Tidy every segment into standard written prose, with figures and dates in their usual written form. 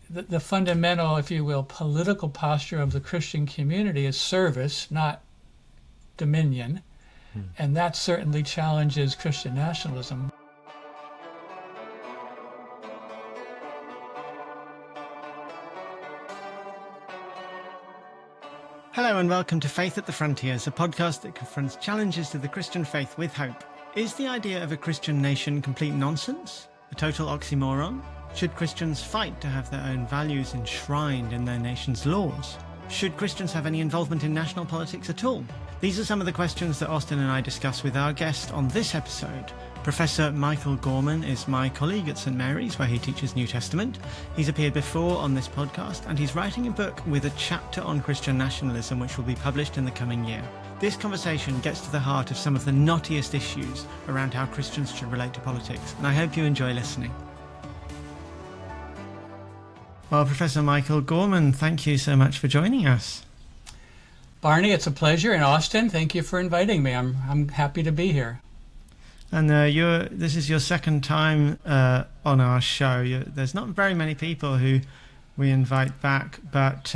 the fundamental, if you will, political posture of the Christian community is service, not dominion. And that certainly challenges Christian nationalism. Hello and welcome to Faith at the Frontiers, a podcast that confronts challenges to the Christian faith with hope. Is the idea of a Christian nation complete nonsense? A total oxymoron? Should Christians fight to have their own values enshrined in their nation's laws? Should Christians have any involvement in national politics at all? These are some of the questions that Austin and I discuss with our guest on this episode. Professor Michael Gorman is my colleague at St. Mary's, where he teaches New Testament. He's appeared before on this podcast, and he's writing a book with a chapter on Christian nationalism, which will be published in the coming year. This conversation gets to the heart of some of the knottiest issues around how Christians should relate to politics, and I hope you enjoy listening. Well, Professor Michael Gorman, thank you so much for joining us. Barney, it's a pleasure. And Austin, thank you for inviting me. I'm happy to be here. And this is your second time on our show. There's not very many people who we invite back, but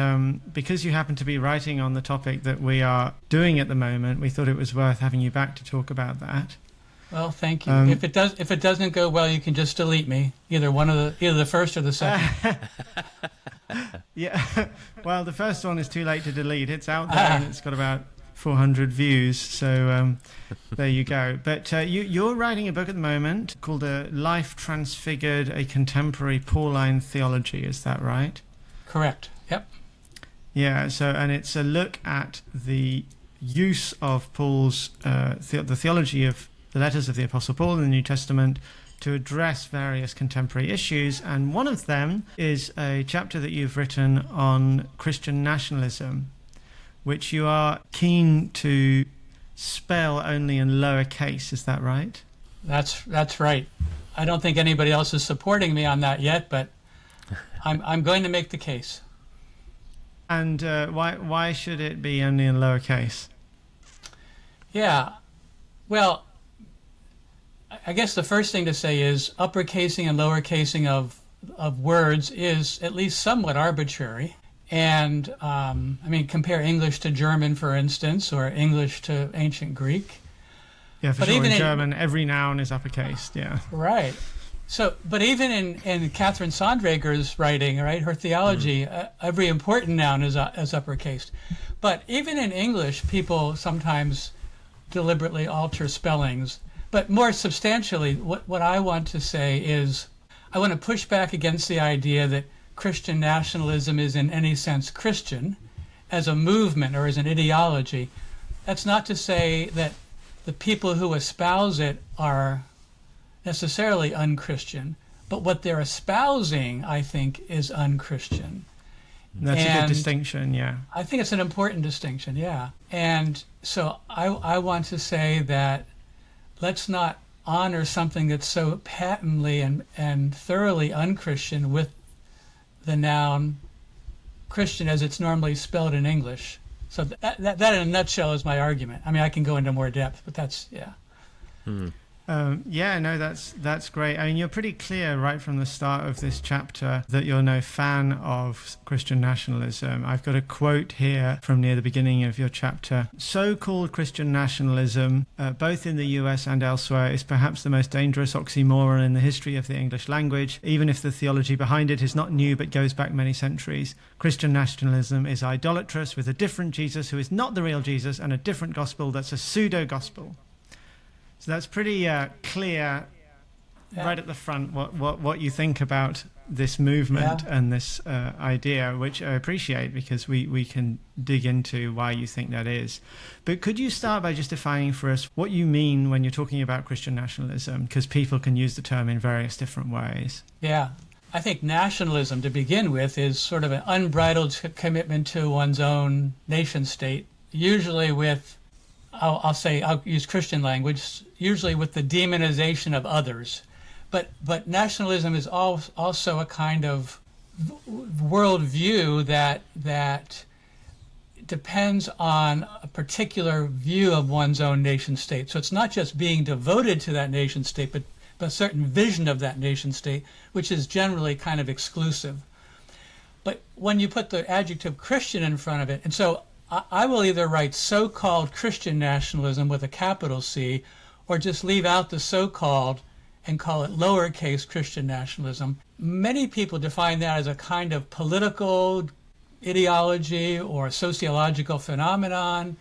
because you happen to be writing on the topic that we are doing at the moment, we thought it was worth having you back to talk about that. Well, thank you. If it doesn't go well, you can just delete me. Either the first or the second. Yeah. Well, the first one is too late to delete. It's out there and it's got about 400 views. So there you go. But you're writing a book at the moment called A Life Transfigured, a Contemporary Pauline Theology. Is that right? Correct. Yep. Yeah. And it's a look at the use of Paul's the theology of the letters of the Apostle Paul in the New Testament to address various contemporary issues, and one of them is a chapter that you've written on Christian nationalism, which you are keen to spell only in lowercase. Is that right? That's right. I don't think anybody else is supporting me on that yet, but I'm going to make the case. And why should it be only in lowercase? Yeah, well, I guess the first thing to say is uppercasing and lowercasing of words is at least somewhat arbitrary. And compare English to German, for instance, or English to ancient Greek. Yeah, for sure. In German, every noun is uppercased. Yeah. Right. So, but even in Catherine Sondrager's writing, right, her theology, every important noun is uppercased. But even in English, people sometimes deliberately alter spellings. But more substantially, what I want to say is I want to push back against the idea that Christian nationalism is in any sense Christian as a movement or as an ideology. That's not to say that the people who espouse it are necessarily unchristian, but what they're espousing, I think, is unchristian. That's a good distinction, yeah. I think it's an important distinction, yeah. And so I want to say that let's not honor something that's so patently and thoroughly unchristian with the noun Christian as it's normally spelled in English. So that in a nutshell is my argument. I mean, I can go into more depth, but that's, yeah. That's great. I mean, you're pretty clear right from the start of this chapter that you're no fan of Christian nationalism. I've got a quote here from near the beginning of your chapter. So-called Christian nationalism, both in the US and elsewhere, is perhaps the most dangerous oxymoron in the history of the English language, even if the theology behind it is not new but goes back many centuries. Christian nationalism is idolatrous with a different Jesus who is not the real Jesus and a different gospel that's a pseudo-gospel. So that's pretty clear right at the front what you think about this movement and this idea, which I appreciate because we can dig into why you think that is. But could you start by just defining for us what you mean when you're talking about Christian nationalism? Because people can use the term in various different ways. Yeah. I think nationalism, to begin with, is sort of an unbridled commitment to one's own nation state, usually with I'll use Christian language, usually with the demonization of others. But nationalism is also a kind of worldview that depends on a particular view of one's own nation state. So it's not just being devoted to that nation state, but a certain vision of that nation state, which is generally kind of exclusive. But when you put the adjective Christian in front of it, and so I will either write so-called Christian nationalism with a capital C, or just leave out the so-called and call it lowercase Christian nationalism. Many people define that as a kind of political ideology or sociological phenomenon.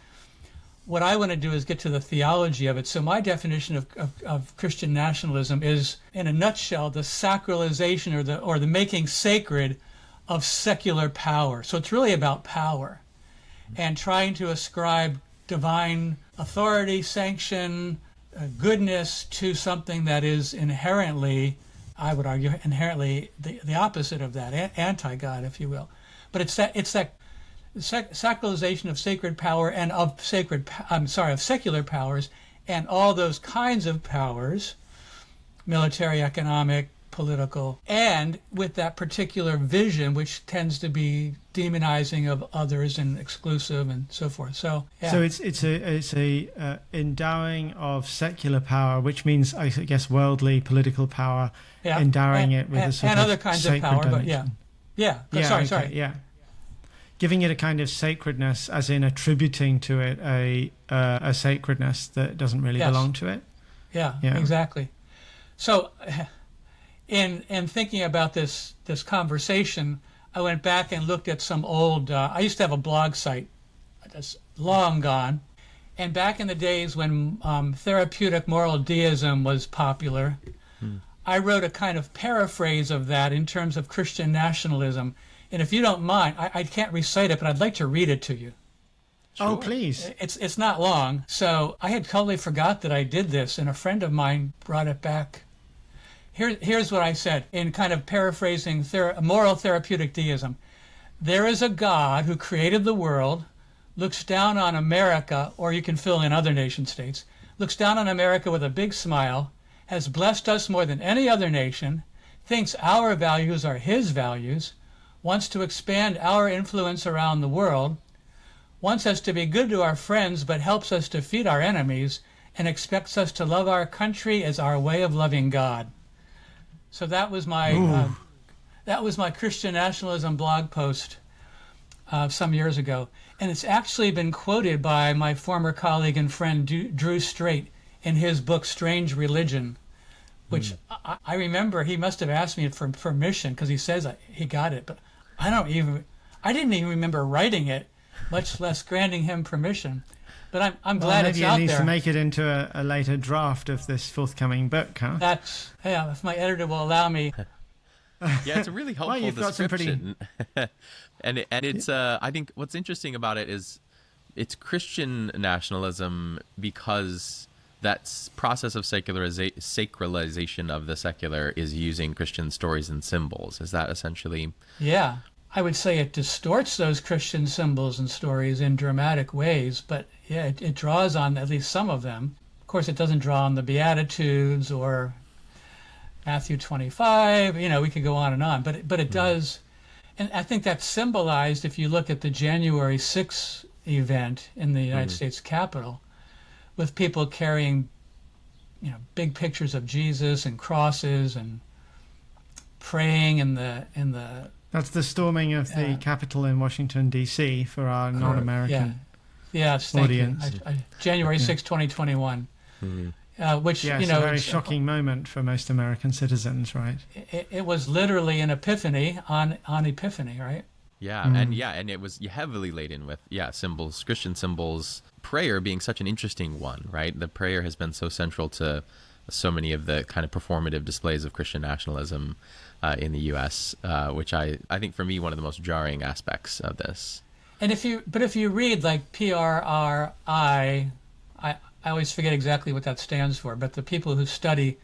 What I want to do is get to the theology of it. So my definition of Christian nationalism is, in a nutshell, the sacralization or the making sacred of secular power. So it's really about power and trying to ascribe divine authority, sanction, goodness to something that is inherently, I would argue, inherently the opposite of that, anti-God, if you will. But it's that sacralization of sacred power and of secular powers, and all those kinds of powers, military, economic, political, and with that particular vision, which tends to be demonizing of others and exclusive and so forth. So, yeah. So it's a endowing of secular power, which means, I guess, worldly political power, endowing it with a sort and of other kinds of sacred power. dimension. Sorry. Giving it a kind of sacredness, as in attributing to it a sacredness that doesn't really belong to it. Yeah, exactly. So, in thinking about this conversation, I went back and looked at some old. I used to have a blog site that's long gone, and back in the days when therapeutic moral deism was popular, I wrote a kind of paraphrase of that in terms of Christian nationalism. And if you don't mind, I can't recite it, but I'd like to read it to you. Sure. Oh, please. It's not long. So I had totally forgot that I did this, and a friend of mine brought it back. Here's what I said in kind of paraphrasing moral therapeutic deism. There is a God who created the world, looks down on America, or you can fill in other nation states, looks down on America with a big smile, has blessed us more than any other nation, thinks our values are his values, wants to expand our influence around the world, wants us to be good to our friends but helps us defeat our enemies, and expects us to love our country as our way of loving God. So that was my Christian nationalism blog post some years ago, and it's actually been quoted by my former colleague and friend Drew Strait in his book Strange Religion, which I remember he must have asked me for permission because he says he got it, but I didn't even remember writing it, much less granting him permission. But I'm glad it's out there. Maybe he needs to make it into a later draft of this forthcoming book, huh? If my editor will allow me. Yeah, it's a really helpful description. and it's I think what's interesting about it is it's Christian nationalism because that process of sacralization of the secular is using Christian stories and symbols. Is that essentially? Yeah. I would say it distorts those Christian symbols and stories in dramatic ways, but yeah, it draws on at least some of them. Of course, it doesn't draw on the Beatitudes or Matthew 25. We could go on, but it does. And I think that's symbolized if you look at the January 6th event in the United States Capitol, with people carrying, big pictures of Jesus and crosses and praying in the. That's the storming of the Capitol in Washington, D.C. for our non-American audience. January 6, 2021. Which, it's a very shocking moment for most American citizens, right? It was literally an epiphany on Epiphany, right? Yeah, and it was heavily laden with, symbols, Christian symbols, prayer being such an interesting one, right? The prayer has been so central to so many of the kind of performative displays of Christian nationalism in the U.S., which I think for me one of the most jarring aspects of this. And if you read like PRRI, I always forget exactly what that stands for, but the people who study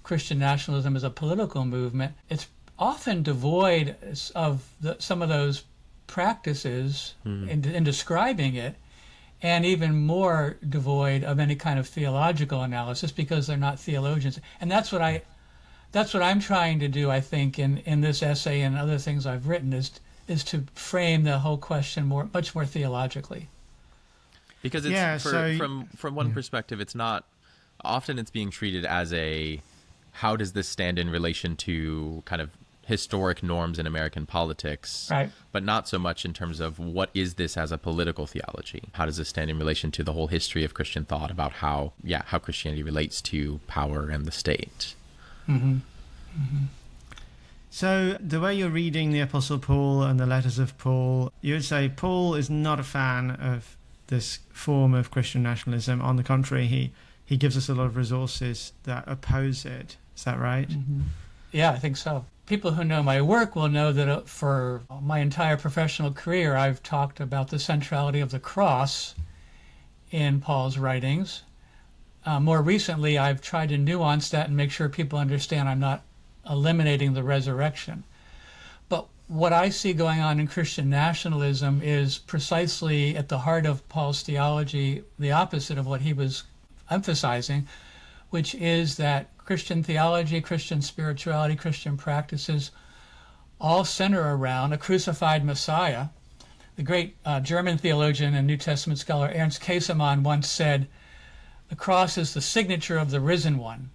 Christian nationalism as a political movement, it's often devoid of some of those practices in describing it, and even more devoid of any kind of theological analysis because they're not theologians. And that's what I'm trying to do, I think, in this essay and other things I've written is to frame the whole question much more theologically. Because it's from one perspective, it's not often it's being treated as how does this stand in relation to kind of historic norms in American politics, right, but not so much in terms of what is this as a political theology? How does this stand in relation to the whole history of Christian thought about how Christianity relates to power and the state? Mm-hmm. Mm-hmm. So the way you're reading the Apostle Paul and the letters of Paul, you would say Paul is not a fan of this form of Christian nationalism. On the contrary, he gives us a lot of resources that oppose it. Is that right? Mm-hmm. Yeah, I think so. People who know my work will know that for my entire professional career, I've talked about the centrality of the cross in Paul's writings. More recently, I've tried to nuance that and make sure people understand I'm not eliminating the resurrection. But what I see going on in Christian nationalism is precisely at the heart of Paul's theology, the opposite of what he was emphasizing, which is that Christian theology, Christian spirituality, Christian practices all center around a crucified Messiah. The great German theologian and New Testament scholar Ernst Käsemann once said, "The cross is the signature of the risen one."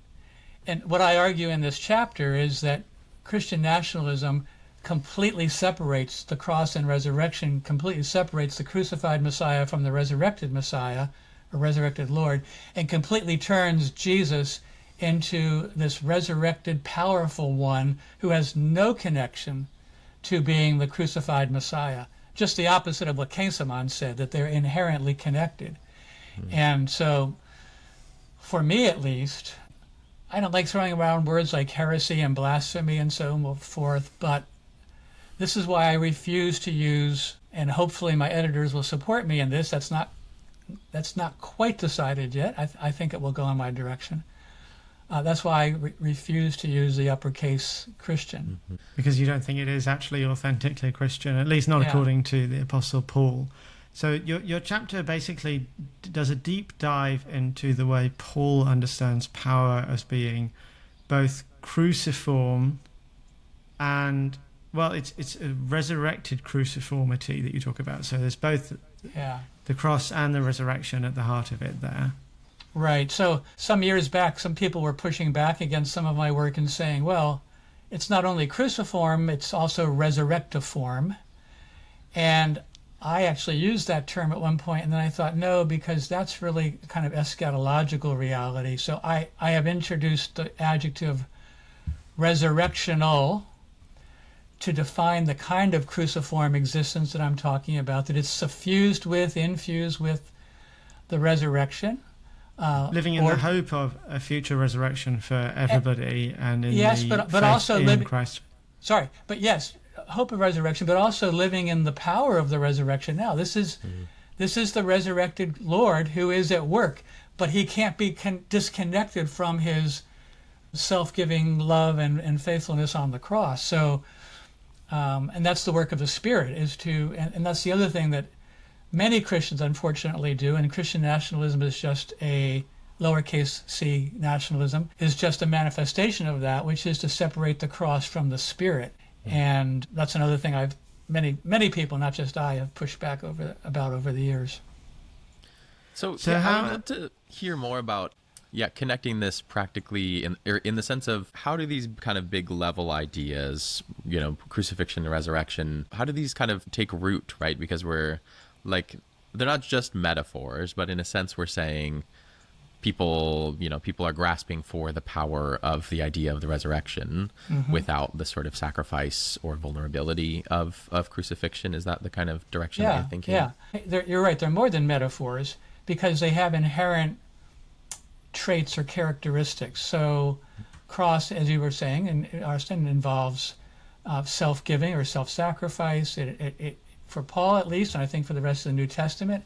And what I argue in this chapter is that Christian nationalism completely separates the cross and resurrection, completely separates the crucified Messiah from the resurrected Messiah, or resurrected Lord, and completely turns Jesus into this resurrected, powerful one who has no connection to being the crucified Messiah. Just the opposite of what Käsemann said, that they're inherently connected. And so, for me at least, I don't like throwing around words like heresy and blasphemy and so forth, but this is why I refuse to use, and hopefully my editors will support me in this, that's not quite decided yet. I think it will go in my direction. That's why I refuse to use the uppercase Christian. Because you don't think it is actually authentically Christian, at least not according to the Apostle Paul. So your chapter basically does a deep dive into the way Paul understands power as being both cruciform and, well, it's a resurrected cruciformity that you talk about. So there's both the cross and the resurrection at the heart of it there. Right. So some years back, some people were pushing back against some of my work and saying, well, it's not only cruciform, it's also resurrectiform. And I actually used that term at one point, and then I thought, no, because that's really kind of eschatological reality. So I have introduced the adjective resurrectional to define the kind of cruciform existence that I'm talking about, that it's suffused with, infused with the resurrection. Living in the hope of a future resurrection for everybody, and in but also living Christ. Sorry, but yes, hope of resurrection, but also living in the power of the resurrection now. This is the resurrected Lord who is at work, but he can't be disconnected from his self-giving love and faithfulness on the cross. So, and that's the work of the Spirit, and that's the other thing that many Christians unfortunately do, and Christian nationalism is just a lowercase c nationalism, is just a manifestation of that, which is to separate the cross from the Spirit. And that's another thing many people, not just I, have pushed back over the years. So I would love to hear more about connecting this practically in the sense of how do these kind of big level ideas, crucifixion and resurrection, how do these kind of take root, right? Because we're like, they're not just metaphors, but in a sense we're saying people are grasping for the power of the idea of the resurrection without the sort of sacrifice or vulnerability of crucifixion. Is that the kind of direction that you're thinking? Yeah, you're right. They're more than metaphors because they have inherent traits or characteristics. So cross, as you were saying, and Arsene, involves self-giving or self-sacrifice. It for Paul at least, and I think for the rest of the New Testament,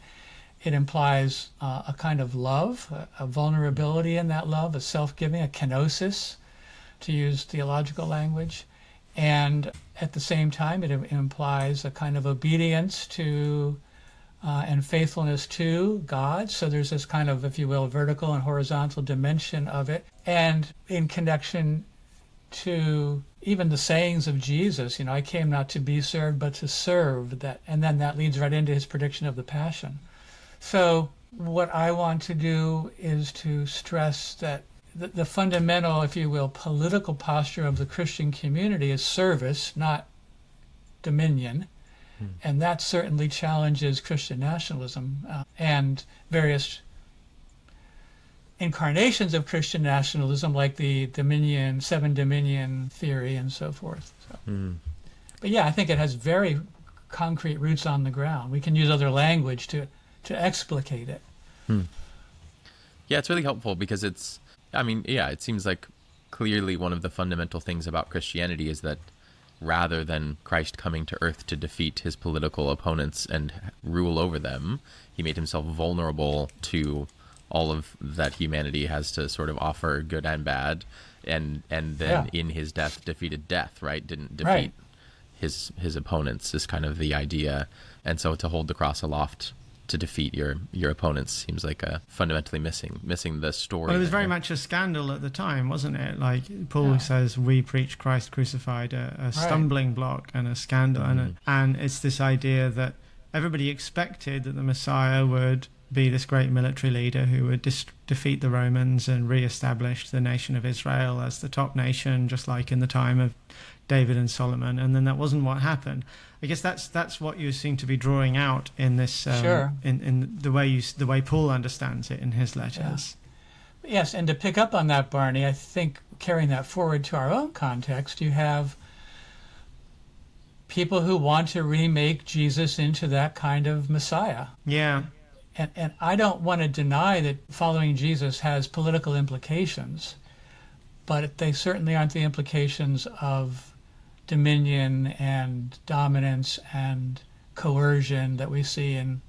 it implies a kind of love, a vulnerability in that love, a self-giving, a kenosis, to use theological language. And at the same time, it implies a kind of obedience to and faithfulness to God. So there's this kind of, if you will, vertical and horizontal dimension of it. And in connection to even the sayings of Jesus, I came not to be served, but to serve. And then that leads right into his prediction of the Passion. So what I want to do is to stress that the fundamental, if you will, political posture of the Christian community is service, not dominion. And that certainly challenges Christian nationalism and various incarnations of Christian nationalism, like the seven dominion theory and so forth. So. But yeah, I think it has very concrete roots on the ground. We can use other language to explicate it. Yeah, it's really helpful because it seems like clearly one of the fundamental things about Christianity is that rather than Christ coming to earth to defeat his political opponents and rule over them, he made himself vulnerable to all of that humanity has to sort of offer, good and bad, and then in his death defeated death, right? Didn't defeat his opponents is kind of the idea. And so to hold the cross aloft to defeat your opponents seems like a fundamentally missing the story. Well, it was very much a scandal at the time, wasn't it? Like Paul says, we preach Christ crucified, a stumbling block and a scandal. And it's this idea that everybody expected that the Messiah would be this great military leader who would defeat the Romans and re-establish the nation of Israel as the top nation, just like in the time of David and Solomon. And then that wasn't what happened. I guess that's what you seem to be drawing out in this, in the way Paul understands it in his letters. Yeah. Yes, and to pick up on that, Barney, I think carrying that forward to our own context, you have people who want to remake Jesus into that kind of Messiah. Yeah. And I don't want to deny that following Jesus has political implications, but they certainly aren't the implications of dominion and dominance and coercion that we see in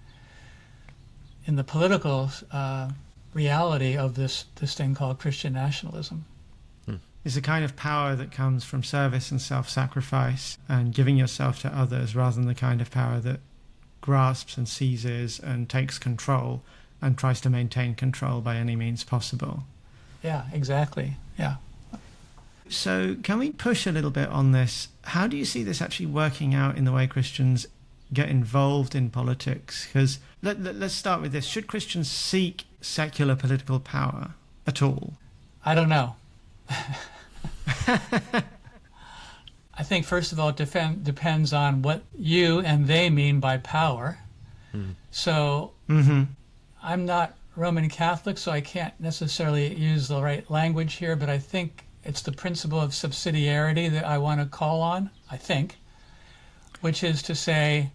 the political reality of this thing called Christian nationalism. It's a kind of power that comes from service and self-sacrifice and giving yourself to others, rather than the kind of power that grasps and seizes and takes control and tries to maintain control by any means possible. Yeah, exactly. Yeah. So can we push a little bit on this? How do you see this actually working out in the way Christians get involved in politics? Because let's start with this. Should Christians seek secular political power at all? I don't know. I think, first of all, it depends on what you and they mean by power. So I'm not Roman Catholic, so I can't necessarily use the right language here, but I think it's the principle of subsidiarity that I want to call on, I think, which is to say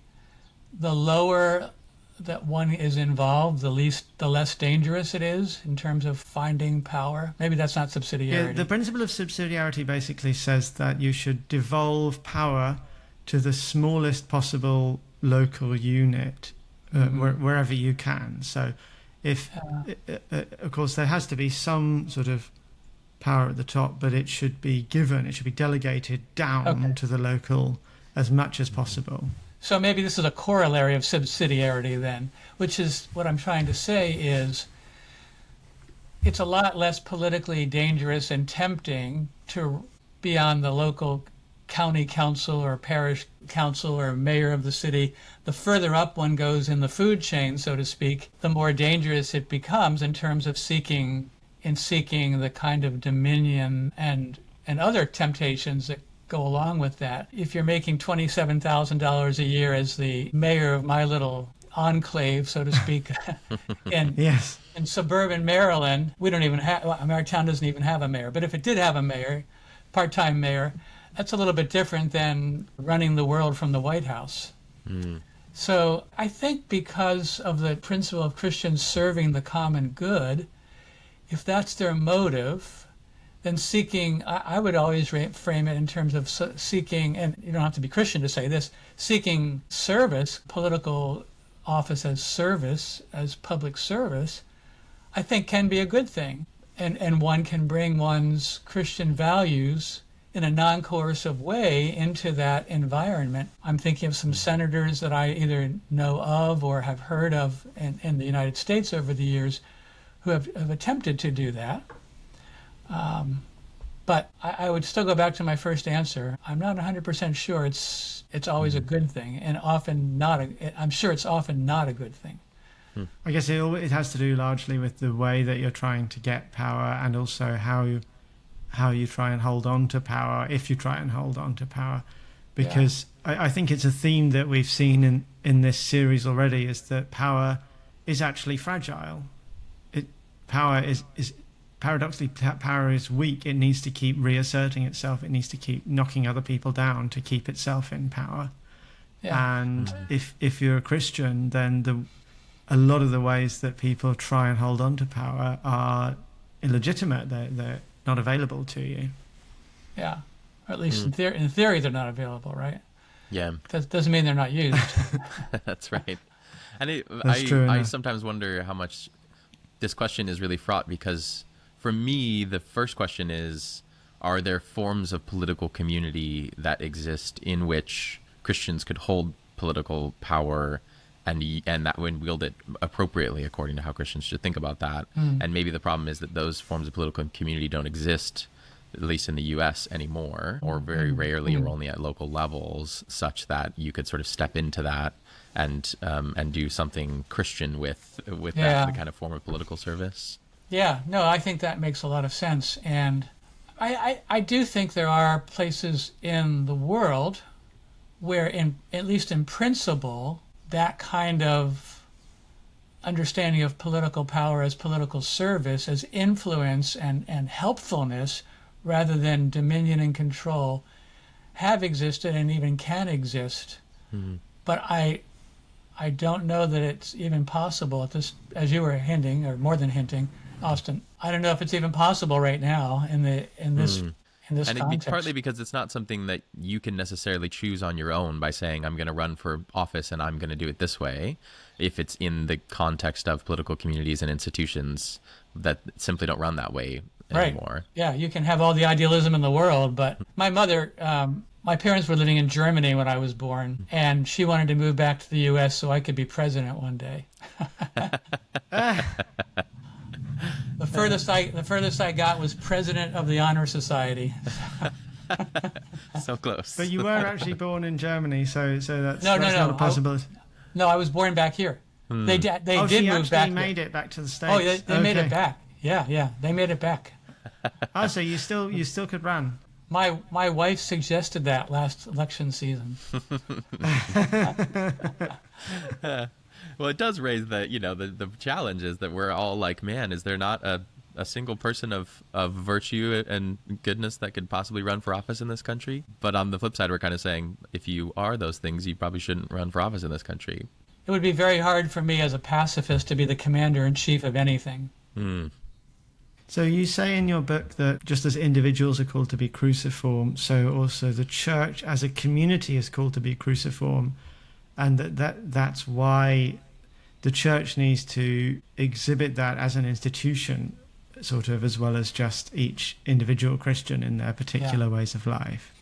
the lower that one is involved, the less dangerous it is in terms of finding power. Maybe that's not subsidiarity. Yeah, the principle of subsidiarity basically says that you should devolve power to the smallest possible local unit wherever you can. So if, of course, there has to be some sort of power at the top, but it should be given, it should be delegated down to the local as much as possible. So maybe this is a corollary of subsidiarity then, which is what I'm trying to say is it's a lot less politically dangerous and tempting to be on the local county council or parish council or mayor of the city. The further up one goes in the food chain, so to speak, the more dangerous it becomes in terms of seeking the kind of dominion and other temptations that go along with that. If you're making $27,000 a year as the mayor of my little enclave, so to speak, in suburban Maryland, we don't even have, our town doesn't even have a mayor, but if it did have a mayor, part-time mayor, that's a little bit different than running the world from the White House. So I think because of the principle of Christians serving the common good, if that's their motive, then seeking, I would always frame it in terms of seeking, and you don't have to be Christian to say this, seeking service, political office as service, as public service, I think can be a good thing. And one can bring one's Christian values in a non-coercive way into that environment. I'm thinking of some senators that I either know of or have heard of in the United States over the years who have attempted to do that. But I would still go back to my first answer. I'm not 100% sure it's always a good thing, and often not. I'm sure it's often not a good thing. I guess it has to do largely with the way that you're trying to get power, and also how you try and hold on to power, if you try and hold on to power. Because I think it's a theme that we've seen in this series already, is that power is actually fragile. Paradoxically, power is weak. It needs to keep reasserting itself. It needs to keep knocking other people down to keep itself in power. Yeah. And if you're a Christian, then a lot of the ways that people try and hold on to power are illegitimate. They're not available to you. Yeah, or at least in theory they're not available, right? Yeah. That doesn't mean they're not used. That's right. And true, I sometimes wonder how much this question is really fraught, because for me, the first question is, are there forms of political community that exist in which Christians could hold political power and that when wield it appropriately according to how Christians should think about that? And maybe the problem is that those forms of political community don't exist, at least in the U.S. anymore, or very rarely, or only at local levels, such that you could sort of step into that and do something Christian with that kind of form of political service. Yeah, no, I think that makes a lot of sense. And I do think there are places in the world where, at least in principle, that kind of understanding of political power as political service, as influence and helpfulness, rather than dominion and control, have existed and even can exist. But I don't know that it's even possible at this, as you were hinting, or more than hinting, Austin. I don't know if it's even possible right now in this context. It's partly because it's not something that you can necessarily choose on your own by saying, I'm going to run for office and I'm going to do it this way. If it's in the context of political communities and institutions that simply don't run that way anymore. Right. Yeah, you can have all the idealism in the world, but my mother, my parents were living in Germany when I was born, and she wanted to move back to the U.S. so I could be president one day. The furthest I got was president of the Honor Society. So close. But you were actually born in Germany, so that's not a possibility. No, I was born back here. They did move back. They made it back to the States. Oh, they made it back. Yeah, they made it back. Oh, so you still could run. My wife suggested that last election season. Well, it does raise the challenge is that we're all like, man, is there not a single person of virtue and goodness that could possibly run for office in this country? But on the flip side, we're kind of saying, if you are those things, you probably shouldn't run for office in this country. It would be very hard for me as a pacifist to be the commander-in-chief of anything. So you say in your book that just as individuals are called to be cruciform, so also the church as a community is called to be cruciform, and that's why the church needs to exhibit that as an institution, sort of, as well as just each individual Christian in their particular ways of life.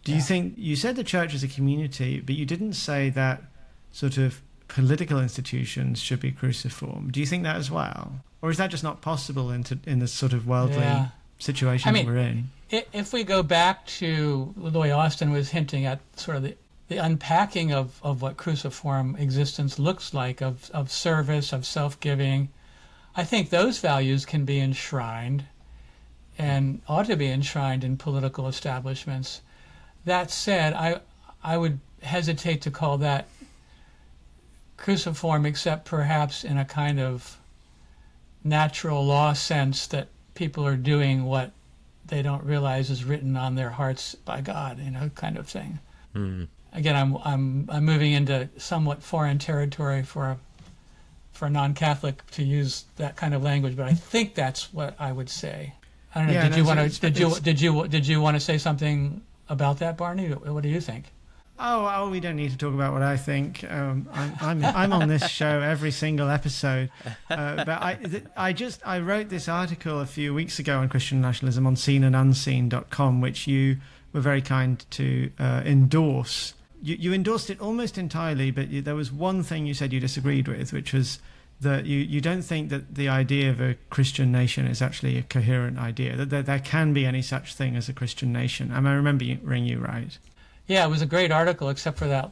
Do you think, you said the church is a community, but you didn't say that sort of political institutions should be cruciform. Do you think that as well? Or is that just not possible in this sort of worldly situation that we're in? If we go back to the way Austin was hinting at, sort of the unpacking of what cruciform existence looks like, of service, of self-giving, I think those values can be enshrined and ought to be enshrined in political establishments. That said, I would hesitate to call that cruciform, except perhaps in a kind of natural law sense that people are doing what they don't realize is written on their hearts by God, kind of thing. Again, I'm moving into somewhat foreign territory for a non-Catholic to use that kind of language, but I think that's what I would say. I don't know. Did you want to say something about that, Barney? What do you think? Oh, we don't need to talk about what I think. I'm on this show every single episode. But I wrote this article a few weeks ago on Christian nationalism on seenandunseen.com, which you were very kind to endorse. You endorsed it almost entirely, but there was one thing you said you disagreed with, which was that you don't think that the idea of a Christian nation is actually a coherent idea, that there can be any such thing as a Christian nation. Am I remembering you right? Yeah, it was a great article, except for that.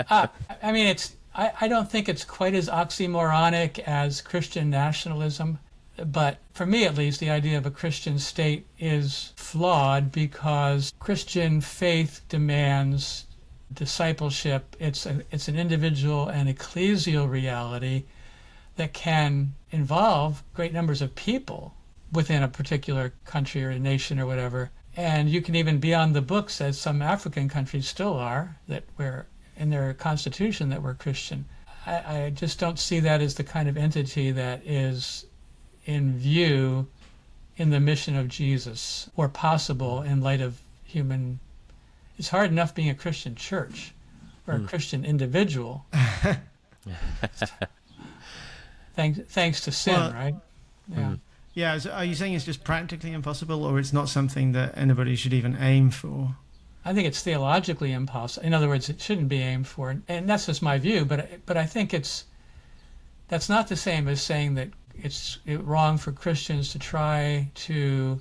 I mean, I don't think it's quite as oxymoronic as Christian nationalism, but for me at least, the idea of a Christian state is flawed because Christian faith demands discipleship. It's an individual and ecclesial reality that can involve great numbers of people within a particular country or a nation or whatever. And you can even be on the books, as some African countries still are, that were in their constitution that were Christian. I just don't see that as the kind of entity that is in view in the mission of Jesus, or possible in light of human. It's hard enough being a Christian church or a Christian individual. Thanks to sin, right? Yeah. Yeah, so are you saying it's just practically impossible, or it's not something that anybody should even aim for? I think it's theologically impossible. In other words, it shouldn't be aimed for, and that's just my view. But I think that's not the same as saying that it's wrong for Christians to try to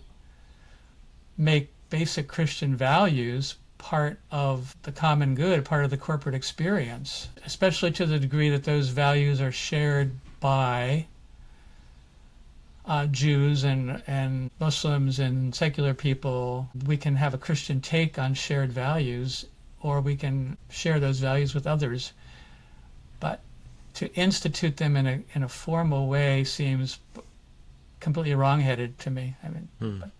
make basic Christian values part of the common good, part of the corporate experience, especially to the degree that those values are shared by Jews and Muslims and secular people. We can have a Christian take on shared values, or we can share those values with others. But to institute them in a formal way seems completely wrong-headed to me. I mean,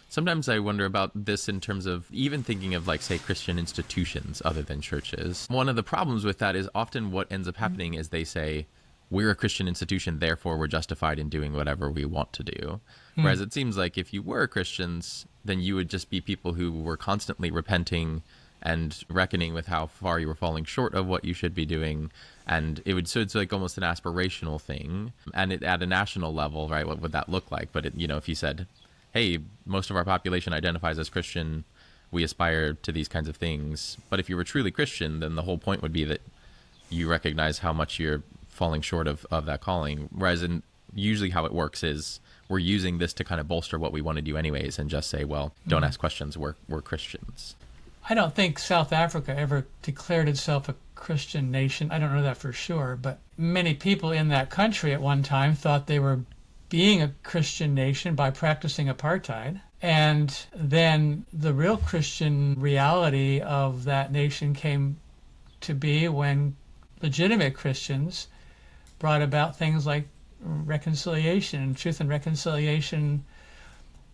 Sometimes I wonder about this in terms of even thinking of, like, say, Christian institutions other than churches. One of the problems with that is often what ends up happening is they say, we're a Christian institution, therefore we're justified in doing whatever we want to do. Whereas it seems like if you were Christians, then you would just be people who were constantly repenting and reckoning with how far you were falling short of what you should be doing. And so it's like almost an aspirational thing. And at a national level, right, what would that look like? But if you said, hey, most of our population identifies as Christian, we aspire to these kinds of things. But if you were truly Christian, then the whole point would be that you recognize how much you're falling short of that calling. Whereas usually how it works is we're using this to kind of bolster what we want to do anyways, and just say, well, don't ask questions, we're Christians. I don't think South Africa ever declared itself a Christian nation. I don't know that for sure, but many people in that country at one time thought they were being a Christian nation by practicing apartheid. And then the real Christian reality of that nation came to be when legitimate Christians brought about things like reconciliation and truth and reconciliation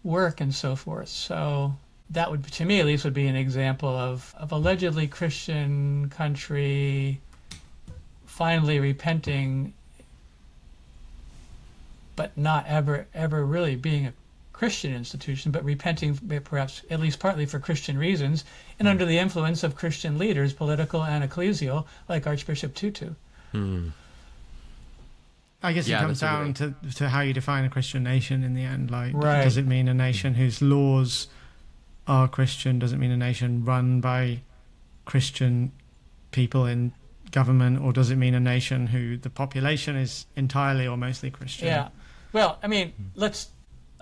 work and so forth. So that would, to me at least, would be an example of allegedly Christian country finally repenting, but not ever really being a Christian institution, but repenting perhaps at least partly for Christian reasons and under the influence of Christian leaders, political and ecclesial, like Archbishop Tutu. I guess it comes down to how you define a Christian nation in the end. Like, right. Does it mean a nation whose laws are Christian? Does it mean a nation run by Christian people in government? Or does it mean a nation who the population is entirely or mostly Christian? Yeah. Well, I mean,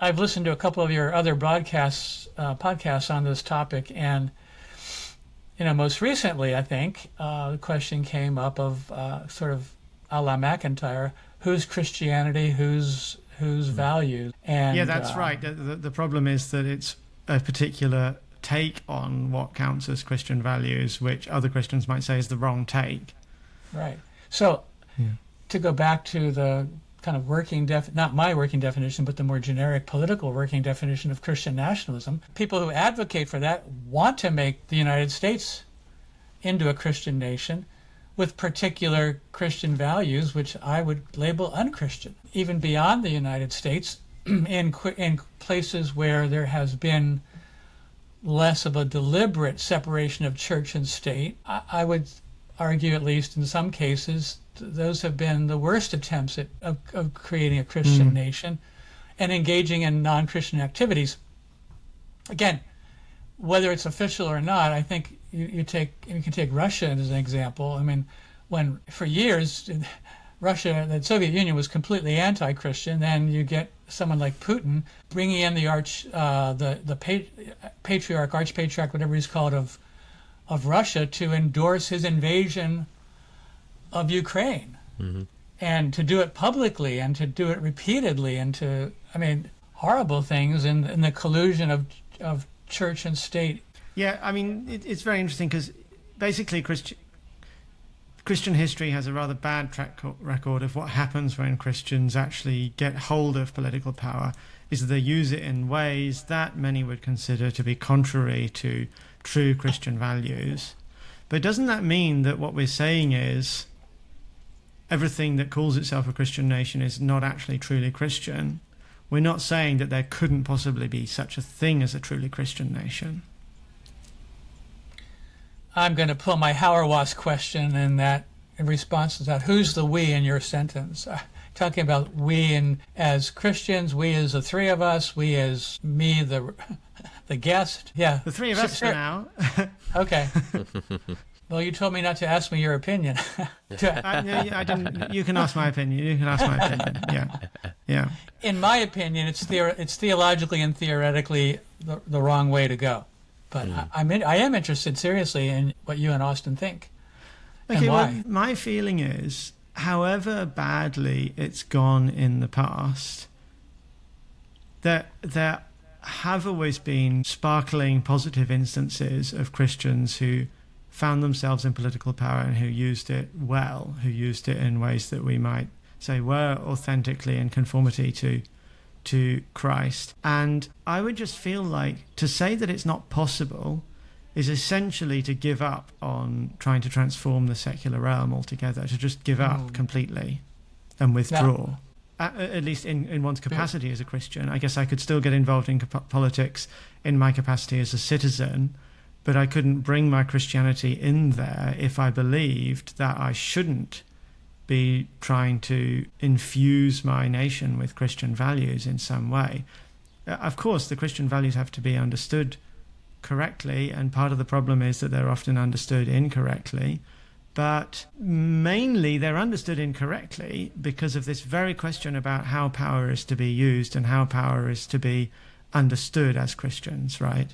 I've listened to a couple of your other podcasts on this topic, and most recently, I think, the question came up of sort of a la McIntyre, whose Christianity, whose values. And yeah, that's right. The problem is that it's a particular take on what counts as Christian values, which other Christians might say is the wrong take. Right. So to go back to the kind of not my working definition, but the more generic political working definition of Christian nationalism, people who advocate for that want to make the United States into a Christian nation with particular Christian values, which I would label unchristian. Even beyond the United States, in places where there has been less of a deliberate separation of church and state, I would argue, at least in some cases, those have been the worst attempts of creating a Christian nation and engaging in non-Christian activities. Again, whether it's official or not, I think you can take Russia as an example. I mean, when for years Russia, the Soviet Union, was completely anti-Christian, then you get someone like Putin bringing in the patriarch, archpatriarch, whatever he's called, of Russia to endorse his invasion of Ukraine, and to do it publicly and to do it repeatedly, and horrible things in the collusion of church and state. Yeah, it's very interesting because basically Christian history has a rather bad track record of what happens when Christians actually get hold of political power, is that they use it in ways that many would consider to be contrary to true Christian values. But doesn't that mean that what we're saying is everything that calls itself a Christian nation is not actually truly Christian? We're not saying that there couldn't possibly be such a thing as a truly Christian nation. I'm going to pull my Hauerwas question in response to that. Who's the we in your sentence? Talking about we as Christians, we as the three of us, we as me, the guest. Yeah. The three of us for now. Okay. Well, you told me not to ask me your opinion. I didn't. You can ask my opinion. Yeah. In my opinion, it's theologically and theoretically the wrong way to go. But I am interested seriously in what you and Austin think. Okay, and why. Well, my feeling is, however badly it's gone in the past, there have always been sparkling positive instances of Christians who found themselves in political power and who used it well, who used it in ways that we might say were authentically in conformity to Christ. And I would just feel like to say that it's not possible is essentially to give up on trying to transform the secular realm altogether, to just give up completely and withdraw. At least in one's capacity as a Christian. I guess I could still get involved in politics in my capacity as a citizen, but I couldn't bring my Christianity in there if I believed that I shouldn't be trying to infuse my nation with Christian values in some way. Of course, the Christian values have to be understood correctly, and part of the problem is that they're often understood incorrectly. But mainly they're understood incorrectly because of this very question about how power is to be used and how power is to be understood as Christians, right?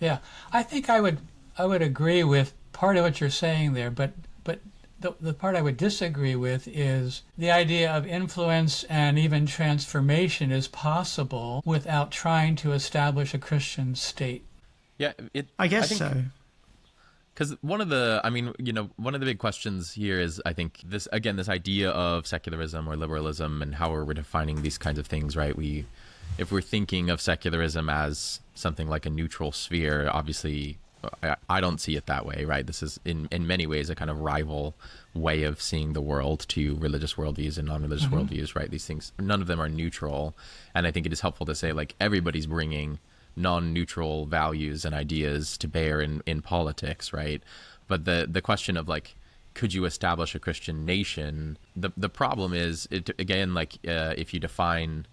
Yeah, I think I would agree with part of what you're saying there, but the part I would disagree with is the idea of influence and even transformation is possible without trying to establish a Christian state. Yeah, I think so. Because one of the big questions here is, I think, this idea of secularism or liberalism and how we're defining these kinds of things, right? If we're thinking of secularism as something like a neutral sphere, obviously, I don't see it that way, right? This is in many ways a kind of rival way of seeing the world to religious worldviews and non-religious worldviews, right? These things, none of them are neutral. And I think it is helpful to say, like, everybody's bringing non-neutral values and ideas to bear in politics, right? But the question of, like, could you establish a Christian nation? The problem is, if you define,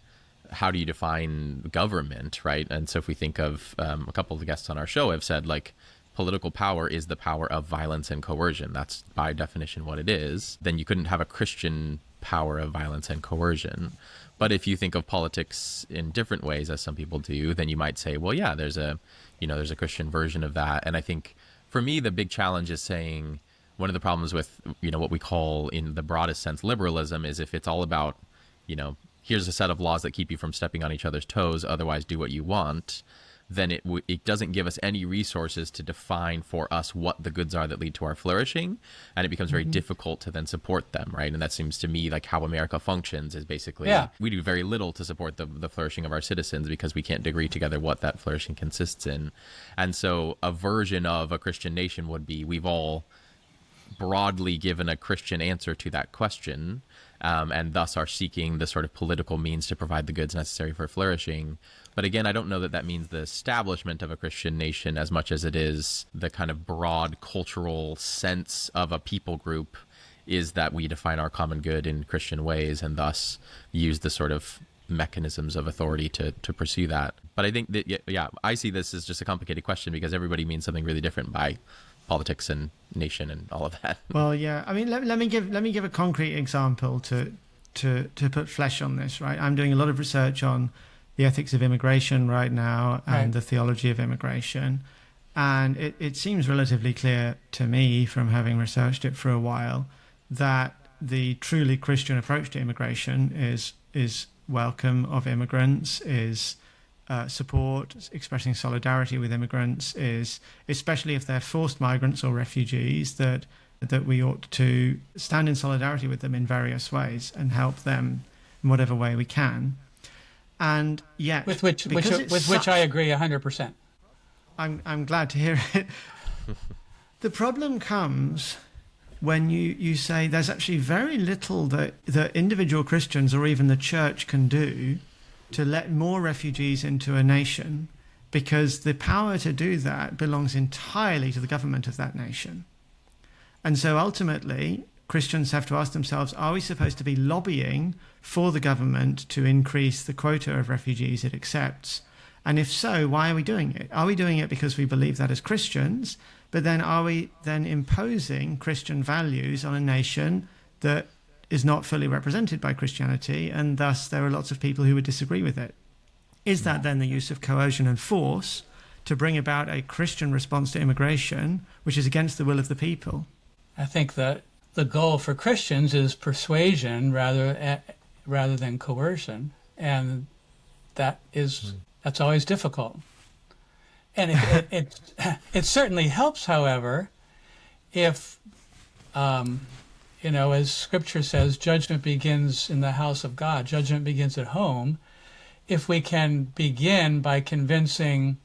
how do you define government, right? And so if we think of a couple of the guests on our show have said, like, political power is the power of violence and coercion. That's by definition what it is. Then you couldn't have a Christian power of violence and coercion. But if you think of politics in different ways, as some people do, then you might say, well, yeah, there's a Christian version of that. And I think for me, the big challenge is saying one of the problems with, what we call in the broadest sense liberalism is if it's all about, here's a set of laws that keep you from stepping on each other's toes, otherwise do what you want, then it doesn't give us any resources to define for us what the goods are that lead to our flourishing, and it becomes very difficult to then support them, right? And that seems to me like how America functions is basically, we do very little to support the flourishing of our citizens because we can't agree together what that flourishing consists in. And so a version of a Christian nation would be, we've all broadly given a Christian answer to that question, and thus are seeking the sort of political means to provide the goods necessary for flourishing. But again, I don't know that means the establishment of a Christian nation as much as it is the kind of broad cultural sense of a people group is that we define our common good in Christian ways and thus use the sort of mechanisms of authority to pursue that. But I think that, I see this as just a complicated question because everybody means something really different by politics and nation and all of that. Well, yeah. I mean, let me give a concrete example to put flesh on this, right? I'm doing a lot of research on the ethics of immigration right now and the theology of immigration. And it seems relatively clear to me, from having researched it for a while, that the truly Christian approach to immigration is welcome of immigrants, is support, expressing solidarity with immigrants, is, especially if they're forced migrants or refugees, that we ought to stand in solidarity with them in various ways and help them in whatever way we can. And yet, with which I agree 100%. I'm glad to hear it. The problem comes when you say there's actually very little that individual Christians or even the church can do to let more refugees into a nation, because the power to do that belongs entirely to the government of that nation. And so ultimately, Christians have to ask themselves, are we supposed to be lobbying for the government to increase the quota of refugees it accepts? And if so, why are we doing it? Are we doing it because we believe that as Christians? But then are we then imposing Christian values on a nation that is not fully represented by Christianity, and thus there are lots of people who would disagree with it? Is that then the use of coercion and force to bring about a Christian response to immigration, which is against the will of the people? I think that the goal for Christians is persuasion rather than coercion, and that's always difficult. And it certainly helps, however, if, as Scripture says, judgment begins in the house of God. Judgment begins at home. If we can begin by convincing,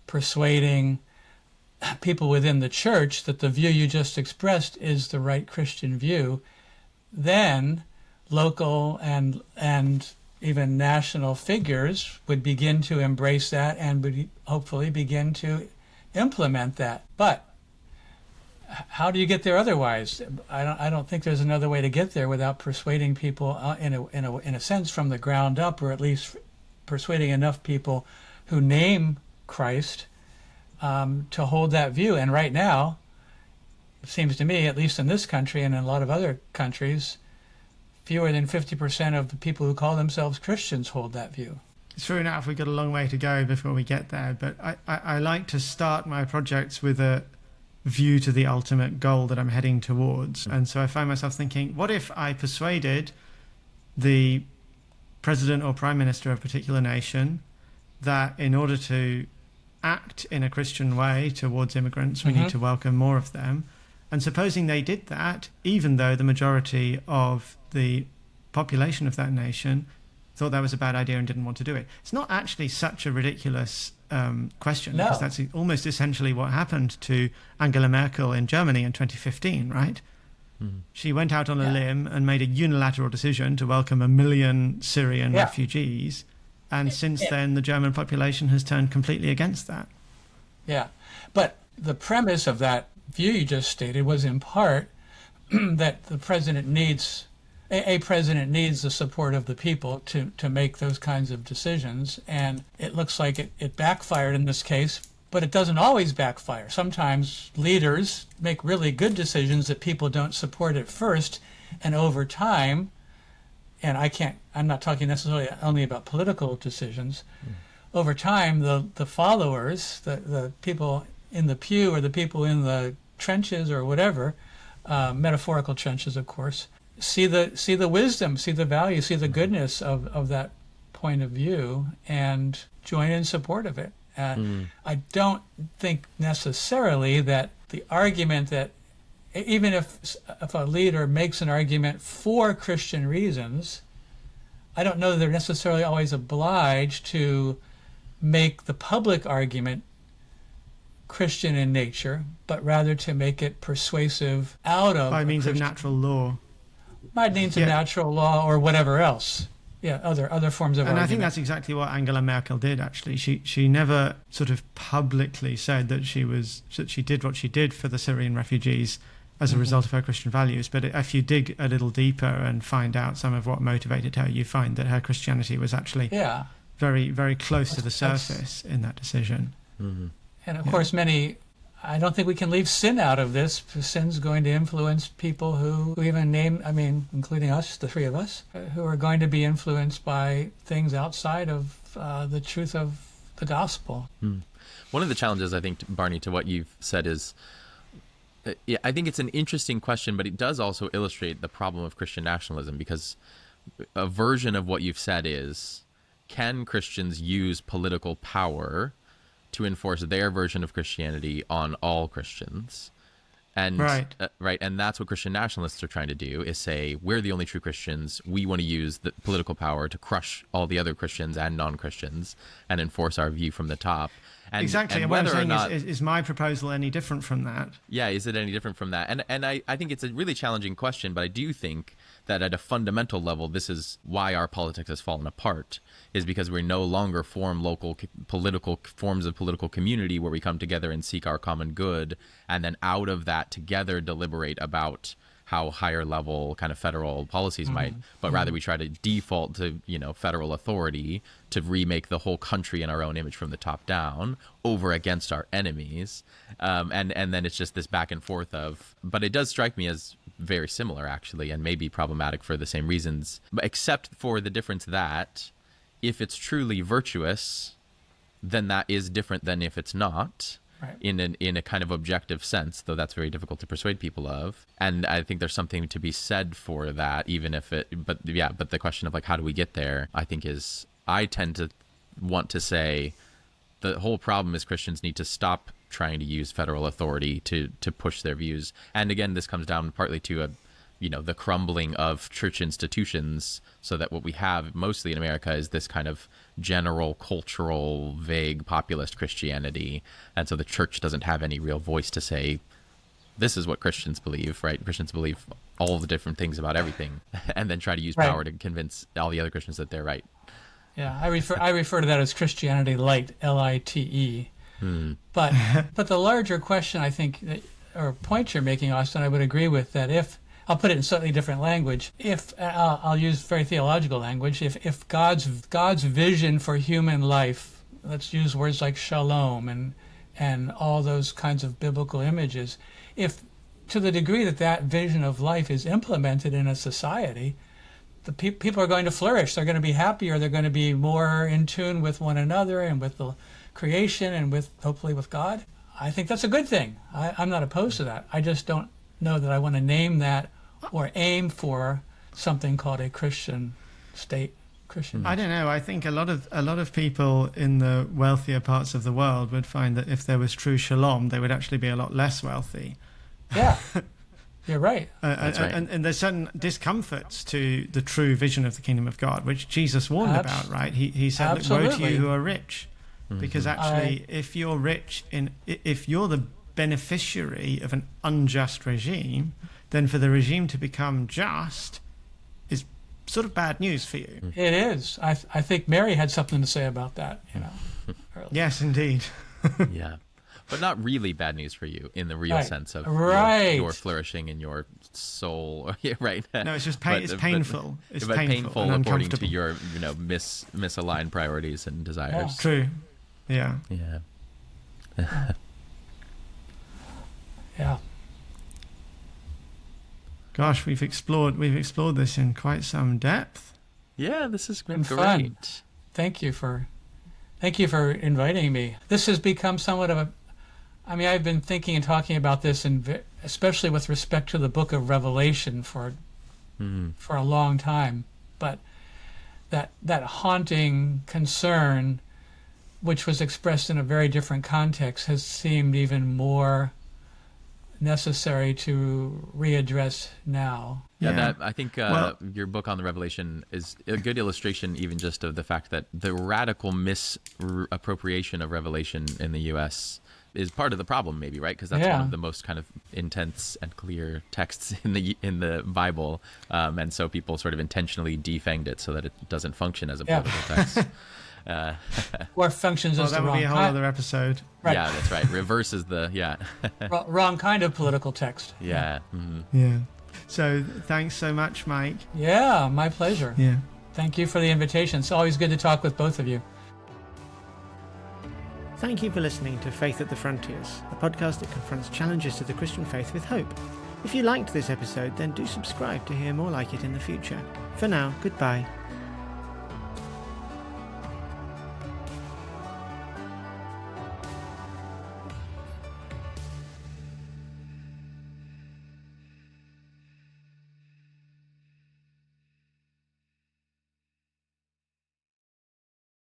persuading people within the church that the view you just expressed is the right Christian view, then local and even national figures would begin to embrace that and would hopefully begin to implement that. But how do you get there otherwise? I don't think there's another way to get there without persuading people in a sense from the ground up, or at least persuading enough people who name Christ to hold that view. And right now, it seems to me, at least in this country and in a lot of other countries, fewer than 50% of the people who call themselves Christians hold that view. It's true enough, we've got a long way to go before we get there, but I like to start my projects with a view to the ultimate goal that I'm heading towards. And so I find myself thinking, what if I persuaded the president or prime minister of a particular nation that in order to act in a Christian way towards immigrants, we need to welcome more of them? And supposing they did that, even though the majority of the population of that nation thought that was a bad idea and didn't want to do it. It's not actually such a ridiculous question, no, because that's almost essentially what happened to Angela Merkel in Germany in 2015, right? She went out on a limb and made a unilateral decision to welcome 1 million Syrian refugees. And since then, the German population has turned completely against that. Yeah. But the premise of that view you just stated was in part that the president needs the support of the people to make those kinds of decisions. And it looks like it backfired in this case, but it doesn't always backfire. Sometimes leaders make really good decisions that people don't support at first, and over time, and I'm not talking necessarily only about political decisions, over time the followers, the people in the pew or the people in the trenches or whatever, metaphorical trenches of course, see the wisdom, see the value, see the goodness of that point of view and join in support of it. I don't think necessarily that the argument that even if a leader makes an argument for Christian reasons, I don't know that they're necessarily always obliged to make the public argument Christian in nature, but rather to make it persuasive out of by means of natural law. By means of natural law or whatever else. Yeah, other forms of argument. And I think that's exactly what Angela Merkel did, actually. She never sort of publicly said that she did what she did for the Syrian refugees as a result of her Christian values. But if you dig a little deeper and find out some of what motivated her, you find that her Christianity was actually very, very close to the surface in that decision. And of course, I don't think we can leave sin out of this. Sin's going to influence people who even including us, the three of us, who are going to be influenced by things outside of the truth of the gospel. One of the challenges, I think, Barney, to what you've said is, I think it's an interesting question, but it does also illustrate the problem of Christian nationalism, because a version of what you've said is, can Christians use political power to enforce their version of Christianity on all Christians? And right, and that's what Christian nationalists are trying to do, is say, we're the only true Christians. We want to use the political power to crush all the other Christians and non-Christians and enforce our view from the top. And, exactly. And what I'm saying is my proposal any different from that? Yeah, is it any different from that? And I think it's a really challenging question, but I do think that at a fundamental level, this is why our politics has fallen apart, is because we no longer form local political forms of political community where we come together and seek our common good, and then out of that together deliberate about how higher level kind of federal policies might, but rather we try to default to, federal authority to remake the whole country in our own image from the top down over against our enemies. And then it's just this back and forth but it does strike me as very similar, actually, and maybe problematic for the same reasons, but except for the difference that if it's truly virtuous, then that is different than if it's not. Right. In a kind of objective sense, though that's very difficult to persuade people of. And I think there's something to be said for that, even if but the question of how do we get there, I think I tend to want to say the whole problem is Christians need to stop trying to use federal authority to push their views. And again, this comes down partly to the crumbling of church institutions, so that what we have mostly in America is this kind of general cultural, vague, populist Christianity. And so the church doesn't have any real voice to say, this is what Christians believe, right? Christians believe all the different things about everything, and then try to use power to convince all the other Christians that they're right. Yeah, I refer to that as Christianity light, L-I-T-E. But the larger question, I think, or point you're making, Austin, I would agree with, that I'll put it in slightly different language. I'll use very theological language. If God's vision for human life, let's use words like shalom and all those kinds of biblical images, if to the degree that vision of life is implemented in a society, the people are going to flourish. They're going to be happier. They're going to be more in tune with one another and with the creation and hopefully with God. I think that's a good thing. I'm not opposed to that. I just don't know that I want to name that or aim for something called a Christian state. I don't know. I think a lot of people in the wealthier parts of the world would find that if there was true shalom, they would actually be a lot less wealthy. Yeah, you're right. That's right. And there's certain discomforts to the true vision of the kingdom of God, which Jesus warned about, right? He said, "Look, woe to you who are rich," because actually, if you're rich, if you're the beneficiary of an unjust regime, then for the regime to become just is sort of bad news for you. It is. I think Mary had something to say about that, Yes, indeed. Yeah. But not really bad news for you in the real sense of your flourishing in your soul. Right. No, it's just it's painful. It's painful according to your misaligned priorities and desires. Yeah. True. Yeah. Yeah. Yeah. Gosh, we've explored this in quite some depth. Yeah, this has been great. Fun. Thank you for inviting me. This has become somewhat of I've been thinking and talking about this, and especially with respect to the book of Revelation for a long time. But that haunting concern, which was expressed in a very different context, has seemed even more necessary to readdress now. Yeah, I think your book on the Revelation is a good illustration even just of the fact that the radical misappropriation of Revelation in the U.S. is part of the problem, maybe, right? Because that's one of the most kind of intense and clear texts in the Bible, and so people sort of intentionally defanged it so that it doesn't function as a political text. Or functions as the wrong. That would be a whole other episode. Right. Yeah, that's right. Reverses wrong kind of political text. Yeah. Yeah. So thanks so much, Mike. Yeah, my pleasure. Yeah. Thank you for the invitation. It's always good to talk with both of you. Thank you for listening to Faith at the Frontiers, a podcast that confronts challenges to the Christian faith with hope. If you liked this episode, then do subscribe to hear more like it in the future. For now, goodbye.